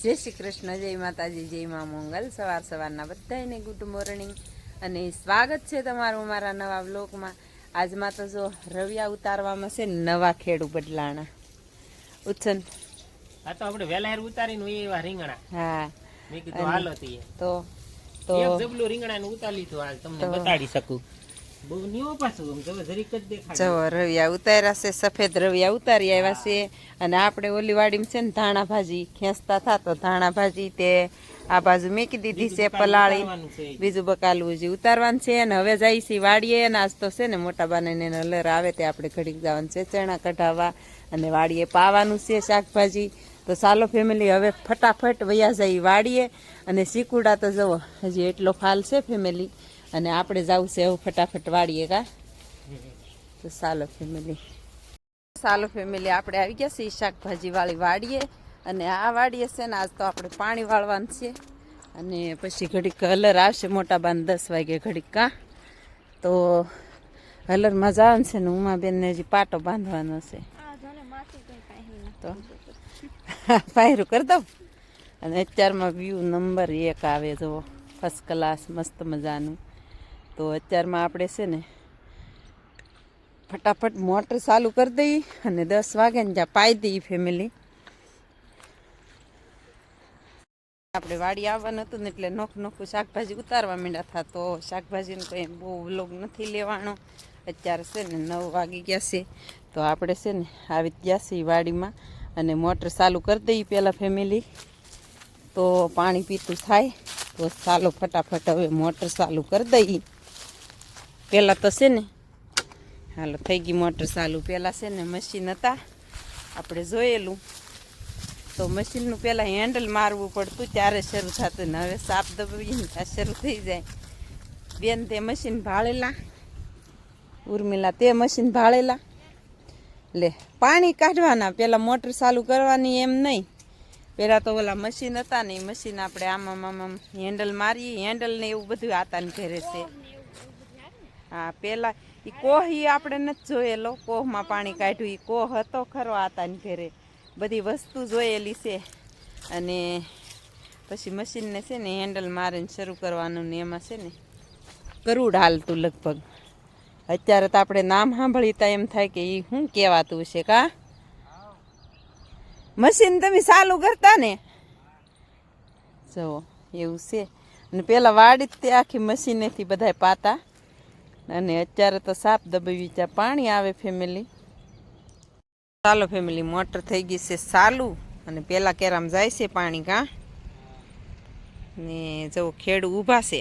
જય શ્રી કૃષ્ણ, જય માતાજી, જય મા મંગલ। સવારના બધાને ગુડ મોર્નિંગ અને સ્વાગત છે તમારું મારા નવા વ્લોગમાં। આજમાં તો જો રવિયા ઉતારવામાં છે ને નવા ખેડૂ બદલાણા ઉછન આ તો આપણે વેલાહેર ઉતારીને એવા રીંગણા। હા મેં કીધું હાલો તી તો એક જબલું રીંગણાને ઉતારી લીધું। હાલ તમને બતાડી શકું બહુ નિયો પાછું જો જરીક જ દેખાય। જો રવિયા ઉતાર્યા છે, સફેદ રવિયા ઉતારી આવ્યા છે અને આપણે ઓલી વાડીમાં છે ને ધાણા ભાજી ખેંચતા થા તો ધાણા ભાજી તે આ બાજુ મેકી દીધી છે પલાળી, બીજું બકાલું હજી ઉતારવાનું છે અને હવે જાય છે વાડીએ ને આજ તો છે ને મોટા બાને નલર આવે તે આપણે ઘડીક જવાનું છે ચણા કઢાવવા અને વાડીએ પાવાનું છે શાકભાજી। તો ચાલો ફેમિલી હવે ફટાફટ વયા જાય વાડીએ અને શીકુડા તો જવો હજી એટલો ફાલ છે ફેમિલી અને આપણે જવું છે હવે ફટાફટ વાડીએ કા। તો ચાલો ફેમિલી આપણે આવી ગયા છીએ શાકભાજી વાળી વાડીએ અને આ વાડીએ છે ને આજ તો આપણે પાણી વાળવાનું છે અને પછી ઘડીક હલર આવશે મોટા બાન 10 વાગે ઘડીક કા। તો હલરમાં જવાનું છે ને ઉમાબેનને હજી પાટો બાંધવાનો છે તો પાયરું કરી દઉં અને અત્યારમાં વ્યૂ નંબર 1 આવે જો ફર્સ્ટ ક્લાસ મસ્ત મજાનું। તો અત્યારમાં આપણે છે ને ફટાફટ મોટર ચાલુ કરી દઈએ અને 10 વાગે ને જ્યાં પાઈ દઈએ ફેમિલી। આપણે વાડી આવવાનું હતું ને એટલે નોખું શાકભાજી ઉતારવા માંડ્યા હતા તો શાકભાજીનો કંઈ બહુ વ્લોગ નથી લેવાનો। અત્યારે છે ને 9 વાગી ગયા છે તો આપણે છે ને આવી ગયા છીએ વાડીમાં અને મોટર ચાલુ કરી દઈએ પહેલાં ફેમિલી તો પાણી પીતું થાય। તો ચાલો ફટાફટ હવે મોટર ચાલુ કરી દઈએ પહેલાં તો છે ને હાલો થઈ ગઈ મોટર ચાલુ। પહેલાં છે ને મશીન હતા આપણે જોયેલું તો મશીનનું પહેલાં હેન્ડલ મારવું પડતું ત્યારે શરૂ થતું ને હવે સાપ દબાવીને ત્યાં શરૂ થઈ જાય। બેન તે મશીન ભાળેલા, ઉર્મિલા તે મશીન ભાળેલા લે પાણી કાઢવાના પહેલાં મોટર ચાલુ કરવાની એમ નહીં। પહેલાં તો ઓલા મશીન હતા ને એ મશીન આપણે આમાં હેન્ડલ મારીએ હેન્ડલ ને એવું બધું આતાને ઘરે છે। હા પહેલાં એ કોહ એ આપણે નથી જોયેલો, કોહમાં પાણી કાઢ્યું એ કોહ હતો ખરો આતાને ઘરે, બધી વસ્તુ જોયેલી છે અને પછી મશીનને છે ને હેન્ડલ મારીને શરૂ કરવાનું ને એમાં છે ને કરુડ હાલતું લગભગ। અત્યારે તો આપણે નામ સાંભળી તા એમ થાય કે એ શું કહેવાતું છે કા મશીન તમે ચાલુ કરતા ને જો એવું છે। અને પેલા વાડી તે આખી મશીનેથી બધા પાતા અને અત્યારે તો સાપ દબાવી ત્યાં પાણી આવે ફેમિલી। ચાલો ફેમિલી મોટર થઈ ગઈ છે ચાલુ અને પેલા કેરામ જાય છે પાણી કા ને જો ખેડૂ ઊભા છે।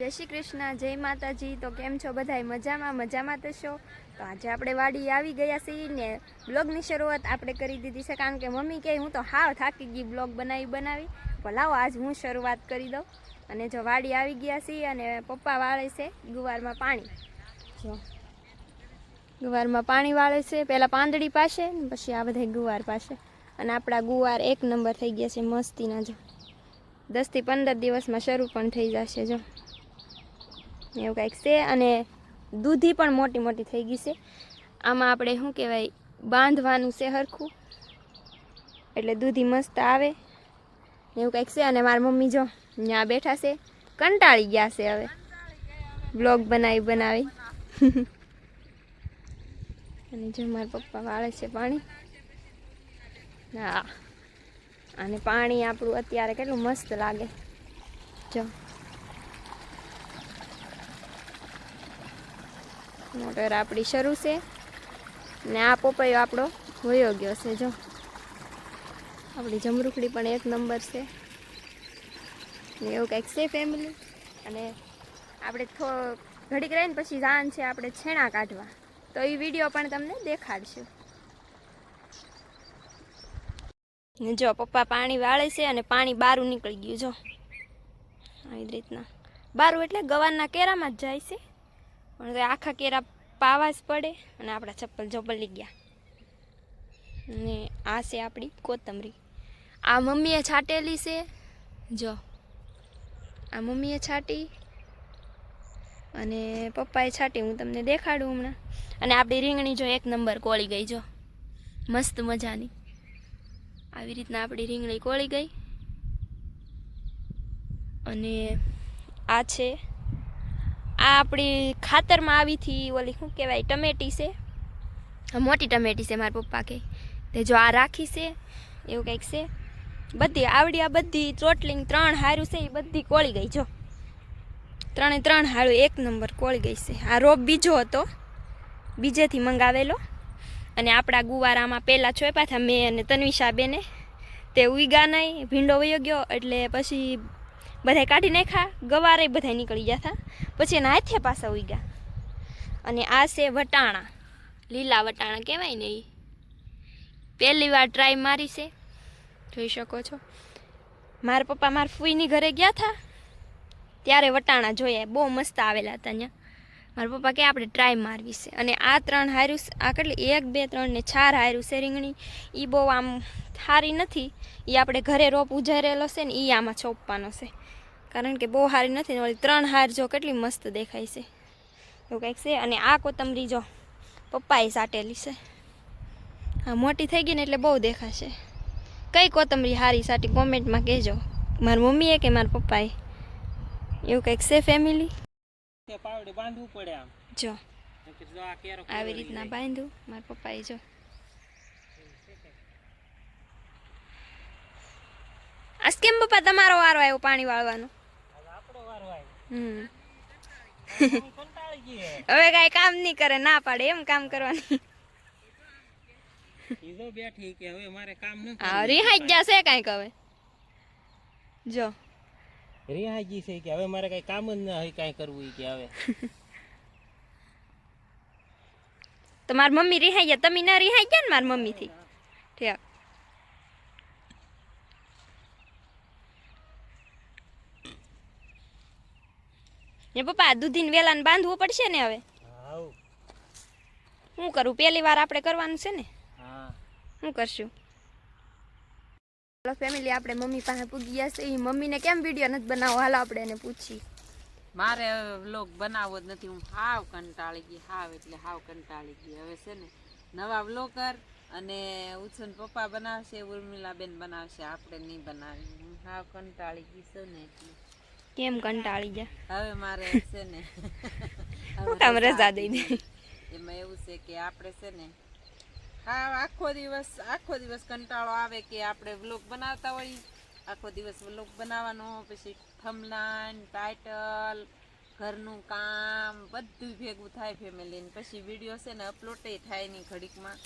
જય શ્રી કૃષ્ણ, જય માતાજી. તો કેમ છો બધાય? મજામાં તો છો? તો આજે આપણે વાડી આવી ગયા છીએ ને બ્લોગની શરૂઆત આપણે કરી દીધી છે, કારણ કે મમ્મી કહે હું તો હાવ થાકી ગઈ બ્લોગ બનાવી પણ લાવો આજ હું શરૂઆત કરી દઉં. અને જો વાડી આવી ગયા છીએ અને પપ્પા વાળે છે ગુવારમાં પાણી. જો ગુવારમાં પાણી વાળે છે, પહેલાં પાંદડી પાસે પછી આ બધા ગુવાર પાસે. અને આપણા ગુવાર એક નંબર થઈ ગયા છે મસ્તીના. જો 10 થી 15 દિવસમાં શરૂ પણ થઈ જશે. જો એવું કંઈક છે. અને દૂધી પણ મોટી મોટી થઈ ગઈ છે. આમાં આપણે શું કહેવાય બાંધવાનું છે હરખું, એટલે દૂધી મસ્ત આવે એવું કંઈક છે. અને મારી મમ્મી જો ત્યાં બેઠા છે, કંટાળી ગયા છે હવે બ્લોગ બનાવી અને જો મારા પપ્પા વાળે છે પાણી. હા, અને પાણી આપણું અત્યારે કેટલું મસ્ત લાગે. જો મોટર આપણી શરૂ છે ને આ પપૈયો આપણો વયો ગયો છે. જો આપણી જમરૂખડી પણ એક નંબર છે ને એવું કંઈક છે ફેમિલી. અને આપણે ઘડીક રહીને પછી જાન છે આપણે છેણા કાઢવા, તો એ વિડીયો પણ તમને દેખાડશું. જો પપ્પા પાણી વાળે છે અને પાણી બારું નીકળી ગયું. જો આવી રીતના બારું એટલે ગવારના કેરામાં જ જાય છે, પણ આખા કેરા પાવા જ પડે. અને આપણા ચપ્પલ જો પલી ગયા. ને આ છે આપણી કોથમરી. આ મમ્મીએ છાંટેલી છે. જો આ મમ્મીએ છાંટી અને પપ્પાએ છાંટી, હું તમને દેખાડું હમણાં. અને આપણી રીંગણી જો એક નંબર કોળી ગઈ. જો મસ્ત મજાની આવી રીતના આપણી રીંગણી કોળી ગઈ. અને આ છે આ આપણી ખાતરમાં આવીથી ઓલી શું કહેવાય ટમેટી છે, મોટી ટમેટી છે મારા પપ્પા કહે તે. જો આ રાખી છે એવું કંઈક છે. બધી આવડી આ બધી ચોટલિંગ 3 હારું છે એ બધી કોળી ગઈ. જો 3 હારું એક નંબર કોળી ગઈ છે. આ રોપ બીજો હતો, બીજેથી મંગાવેલો. અને આપણા ગુવારામાં પહેલાં છોપ્યા હતા મેં અને તન્વિશા બેને, તે ઉઈગા નહીં, ભીંડો વયો ગયો એટલે પછી બધાય કાઢી નાખ્યા. ગવારે બધા નીકળી ગયા હતા, પછી એના હાથે પાછા ઉઈગા. અને આ છે વટાણા, લીલા વટાણા કહેવાય ને એ. પહેલી વાર ટ્રાય મારી છે, જોઈ શકો છો. મારા પપ્પા મારા ફૂઈની ઘરે ગયા હતા ત્યારે વટાણા જોયા, બહુ મસ્ત આવેલા હતા ત્યાં. મારા પપ્પા કે આપણે ટ્રાય મારવી છે. અને આ 3 હારું, આ કેટલી 1 2 3 ને 4 હારું છે રીંગણી. એ બહુ આમ સારી નથી, એ આપણે ઘરે રોપ ઉજારેલો છે ને એ આમાં છોપવાનો છે, કારણ કે બહુ સારી નથી. ઓલી 3 હાર જો કેટલી મસ્ત દેખાય છે એવું કંઈક છે. અને આ કોથમરી જો પપ્પાએ સાટેલી છે. હા મોટી થઈ ગઈ ને એટલે બહુ દેખાશે. કઈ કોથમરી સારી સાટી કોમેન્ટમાં કહેજો, મારી મમ્મીએ કે મારા પપ્પાએ. એવું કંઈક છે ફેમિલી. પાવડે બાંધવું પડે આમ. જો આવી રીતના બાંધ્યું મારા પપ્પાએ. જો આજ કેમ પપ્પા તમારો વારો આવ્યો પાણી વાળવાનો? હવે કઈ કામ નહીં કરે, ના પાડે એમ કામ કરવાની. રિહાઈ જશે કઈક હવે. જો રિહાજી છે કે હવે મારે કઈ કામ જ ના હોય કઈ કરવું કે હવે. તો મારી મમ્મી રિહાઈ ગયા, તમે ના રિહાઈ ગયા ને મારી મમ્મી થી. ઠીક. ને પપ્પા દૂધીને વેલાને બાંધવું પડશે ને હવે. શું કરું? પહેલી વાર આપણે કરવાનું છે ને. શું કરશું? ફેમિલી આપણે મમ્મી પાસે પૂગી ગયા છે. એ મમ્મીને કેમ વિડીયો નથી બનાવો, હાલો આપણે એને પૂછી. મારે વ્લોગ બનાવવો જ નથી, હું હાવ કંટાળી ગઈ, હાવ એટલે હાવ કંટાળી ગઈ. હવે છે ને નવા વ્લોગર અને ઉછન પપ્પા બનાવશે, ઉર્મિલાબેન બનાવશે, આપણે નહીં બનાવી. હું હાવ કંટાળી ગઈ છે ને એટલે. કેમ કંટાળી ગયા? હવે મારે છે ને હું કામ રજા દઈ દે. એમાં એવું છે કે આપણે છે ને હા આખો દિવસ કંટાળો આવે કે આપણે વ્લોગ બનાવતા હોય, આખો દિવસ વ્લોગ બનાવવાનો, પછી થંબનેલ, ટાઇટલ, ઘરનું કામ બધું ભેગું થાય ફેમિલીને. પછી વિડીયો છે ને અપલોડ થાય નહીં, ઘડીકમાં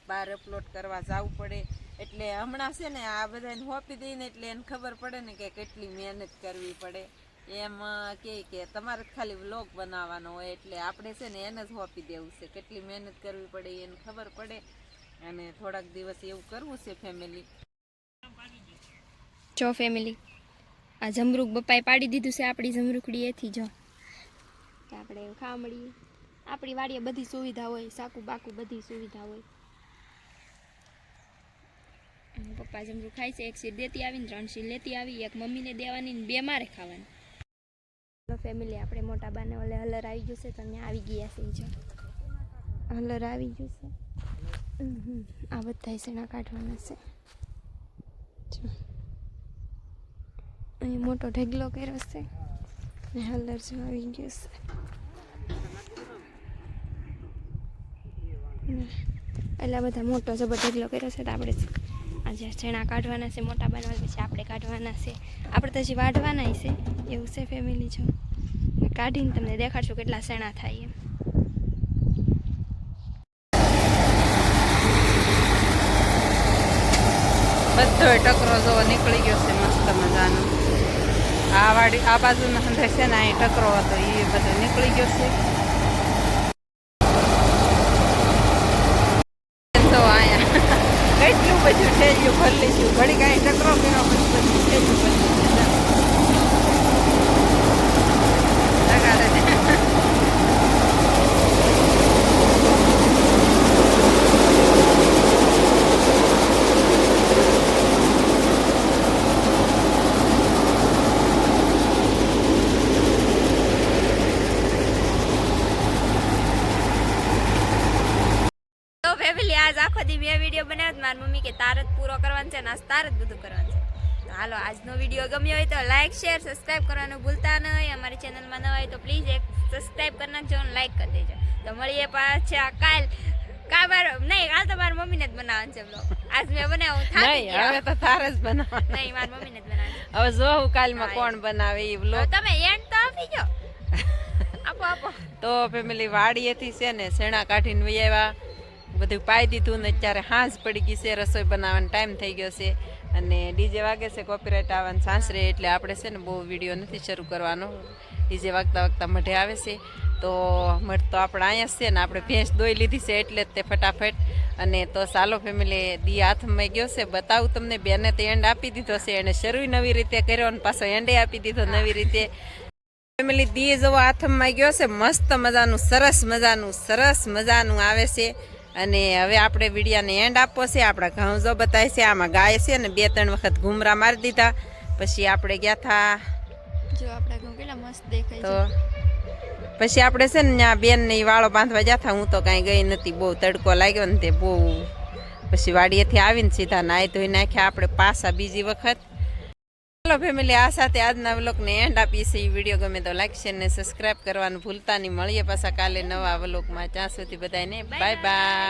બહાર અપલોડ કરવા જવું પડે. એટલે હમણાં છે ને આ બધાને હોપી દઈને એટલે એને ખબર પડે ને કે કેટલી મહેનત કરવી પડે. એમ કે તમારે ખાલી વ્લોગ બનાવવાનો હોય એટલે આપણે છે ને એને જ હોપી દેવું છે. કેટલી મહેનત કરવી પડે એને ખબર પડે, અને થોડાક દિવસ એવું કરવું છે ફેમિલી. જો ફેમિલી, આ જમરૂક બપ્પાએ પાડી દીધું છે આપણી જમરૂકડી એથી. જો તો આપણે ખાવા મળીએ. આપણી વાડીએ બધી સુવિધા હોય, સાકુ બાકુ બધી સુવિધા હોય. પપ્પા જમરૂક ખાય છે. એક શીર દેતી આવીને 3 શીર લેતી આવી, એક મમ્મીને દેવાની ને 2 મારે ખાવાની. ફેમિલી, આપણે મોટા બાને ઓલે હલર આવી ગયું છે તો અહીંયા આવી ગયા છે. જો હલર આવી ગયું છે. આ બધા સેણા કાઢવાના છે. જો અહીં મોટો ઢગલો કર્યો છે ને હલર જો આવી ગયું છે. એટલા બધા મોટો જબર ઢગલો કર્યો છે તો આપણે આજે ચણા કાઢવાના છે. મોટા બનાવવા પછી આપણે કાઢવાના છે. આપણે તો હજી વાઢવાના છે એવું છે ફેમિલી. જો કાઢીને તમને દેખાડશું કેટલા ચણા થાય એમ. બધો ટકરો જોવો નીકળી ગયો છે મસ્ત મજાનો. આ વાડી આ બાજુના હંધે છે ને અહીં ટકરો હતો એ બધો નીકળી ગયો છે. તો અહીંયા કેટલું બધું ઠેલ્યું ભરલી ગયું. ઘડી કાંઈ ટકરો કર્યો પછી બધું ઠેલ્યું ભરલી આજ આખો દી મેં વિડીયો બનાવ્યો. મારી મમ્મી કે તાર જ પૂરો કરવાનો છે ને આજ તાર જ બધું કરવાનું છે. તો હાલો, આજનો વિડીયો ગમ્યો હોય તો લાઈક શેર સબસ્ક્રાઈબ કરવાનું ભૂલતા નહીં. અમારી ચેનલમાં ન હોય તો પ્લીઝ એક સબસ્ક્રાઈબ કરી નાખજો અને લાઈક કરી દેજો. તો મળીએ પાછા કાલ નહીં, હાલ તો મારી મમ્મીને જ બનાવવાનું છે બ્લોગ. આજ મેં બનાવું નહીં, હવે તો તારે જ બનાવવાનું. નહીં, મારી મમ્મીને જ બનાવવાનું. હવે જોઉં કાલમાં કોણ બનાવે એ વ્લોગ. તમે એન્ડ તો આપી જો. આપો આપો. તો ફેમિલી, વાડીએથી છે ને શેણા કાઢીને વહી આવ્યા, બધું પાઈ દીધું ને અત્યારે હાંસ પડી ગઈ છે. રસોઈ બનાવવાનો ટાઈમ થઈ ગયો છે અને ડીજે વાગે છે. કોપીરાઇટ આવવાનું સાંસરે એટલે આપણે છે ને બહુ વિડીયો નથી શરૂ કરવાનો. ડીજે વાગતા વાગતા મઢે આવે છે તો મઢ તો આપણે અહીંયા છે ને આપણે ભેંસ દોઈ લીધી છે એટલે જ તે ફટાફટ. અને તો ચાલો ફેમિલી, દી હાથમાં ગયો છે. બતાવું તમને. બેને તો એન્ડ આપી દીધો છે, એને શરૂ નવી રીતે કર્યો અને પાછો એન્ડે આપી દીધો નવી રીતે. ફેમિલી, દી જેવો હાથમાં ગયો છે. મસ્ત મજાનું સરસ મજાનું આવે છે. અને હવે આપણે વિડીયાને એન્ડ આપવો છે. આપણા ઘઉં જો બતાય છે. આમાં ગાય છે ને 2-3 વખત ઘૂમરા મારી દીધા. પછી આપણે ગયા હતા, જો આપણા ઘઉં કેટલા મસ્ત દેખાય તો પછી આપણે છે ને ત્યાં બેન ને વાળો બાંધવા ગયા હતા. હું તો કાંઈ ગઈ નથી, બહુ તડકો લાગ્યો ને તે બહુ. પછી વાડીએથી આવીને સીધા નાહી ધોઈ નાખ્યા આપણે પાછા બીજી વખત. ચાલો ફેમિલી, આ સાથે આજના વ્લોગને એન્ડ આપીએ છીએ. વિડીયો ગમે તો લાઈક શેર ને સબસ્ક્રાઈબ કરવાનું ભૂલતા નહીં. મળીએ પાછા કાલે નવા વ્લોગમાં. ત્યાં સુધી બધાને બાય બાય.